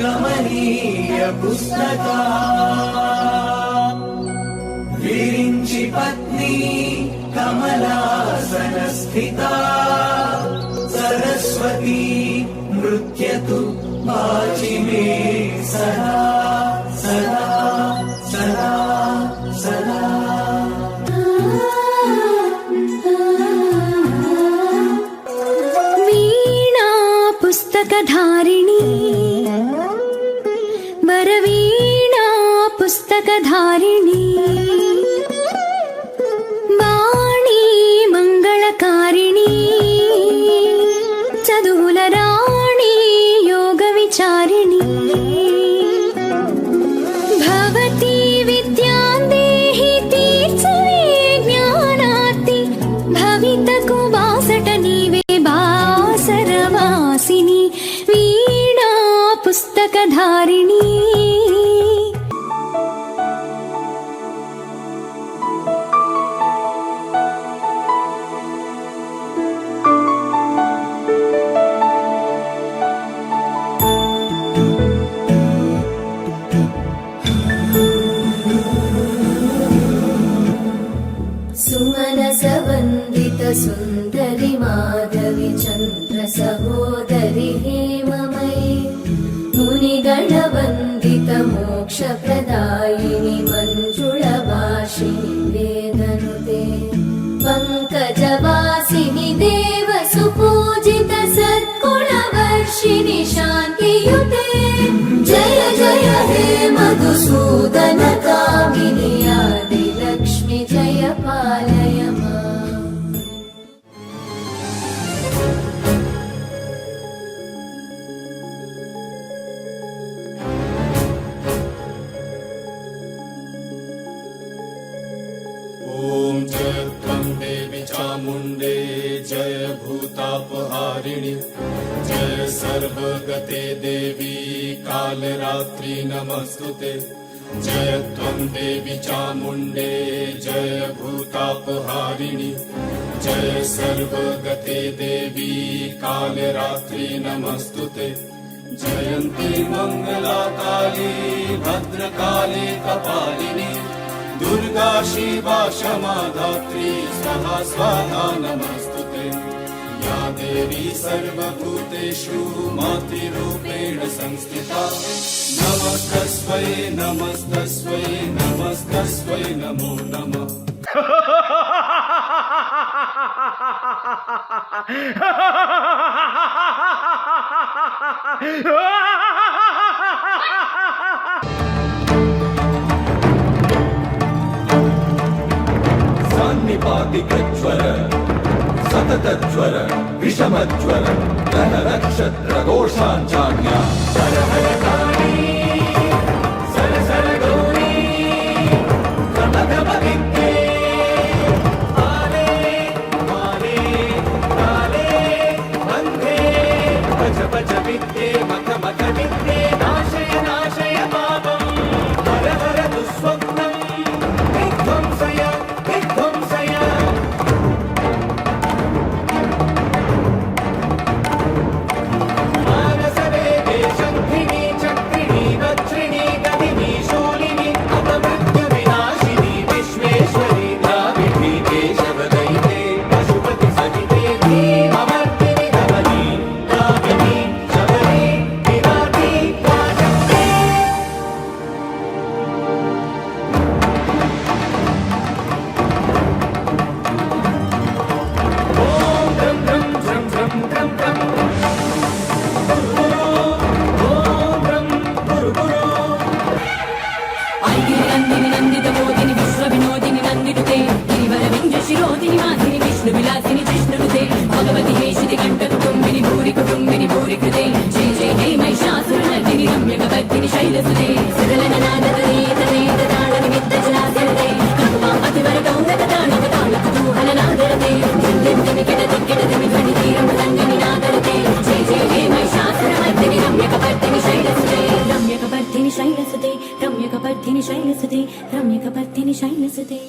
కమనీయ పుస్తక విరించి పత్ని కమలాసన స్థిత సరస్వతి నృత్యతు వాచి మే సదా సదా సదా సదా. వీణా పుస్తకధారిణి వరవీణా పుస్తకధారిణి వాణి మంగళకారిణి చదువుల రాణి యోగ విచారిణి భవతి విద్యాం దేహి తీర్చవే జ్ఞానార్తి భవితకు బాసట నీవే బాసరవాసిని వీణా పుస్తకధారిణి. सुमनसवन्दित सुन्दरि माधवि चन्द्र सहोदरि हेममयि मुनिगणवन्दित मोक्षप्रदायिनि मञ्जुळभाषिणि वेदनुते पङ्कजवासिनि देवसुपूजित सद्गुणवर्षिणि शान्तियुते जय जय हे मधुसूदन कामिनि आदिलक्ष्मि जय पालय माम्. ॐ जय त्वं देवी चामुण्डे जय भूतापहारिणि जय सर्वगते देवी कालरात्रि नमस्तुते. जय त्वं देवी चामुण्डे जय भूतापहारिणि जय सर्वगते देवी कालरात्रि नमस्तुते. जयन्ती मङ्गला काली भद्रकाली कपालिनी दुर्गा शिवा क्षमा धात्री स्वाहा स्वाहा नमस्तुते. या देवी सर्वभूतेषु मातृरूपेण संस्थिता नमस्तस्मै नमस्तस्मै नमस्तस्मै नमो नमः. सान्निपातिकज्वर सततज्वर विषमज्वर गण नक्षत्र घोषाञ्चान्या हर हर काली सर सर गौरी गम गम विद्ये आले माले काले बन्धे भज भज विद्ये मख मख विद्ये नाशय नाशय पापम् हर हर दुःस्वप्नम् विध्वंसय विध्वंसय. मानसवेगे शङ्खिनी चक्रिणी वज्रिणी गदिनी शूलिनी अपमृत्युविनाशिनी विश्वेश्वरी द्राविडी केशवदयिते पशुपति सहिते धीमवर्तिनि धवनी द्राविडी शबरी विराटी प्राशक्ते. नन्दिनि नन्दित मोदिनि विश्व विनोदिनि नन्दिनुते गिरिवर विंध्य शिरोदिनि माधिनि विष्णु विलासिनि जिष्णुनुते भगवति हेशिति कंठ कुटुम्बिनि भूरि कुटुम्बिनि भूरि कृते जय जय हे महिषासुरनर्दिनि रम्यकपर्दिनि शैलसुते सकलननादतने तने तदाण निमित्त जलासरते ककुमां अतिवर गौरक ताणव ताण कुतूहलनादरते दिन्दिन्दिनि किटदिक्किटदिनि ध्वनितीरं रङ्गिनि नादरते जय जय हे महिषासुरमर्दिनि रम्यकपर्दिनि शैलसुते रम्यकपर्दिनि शैलसुते रम्यकपर्दिनि शैलसुते रम्यकपर्दिनि शैलसुते.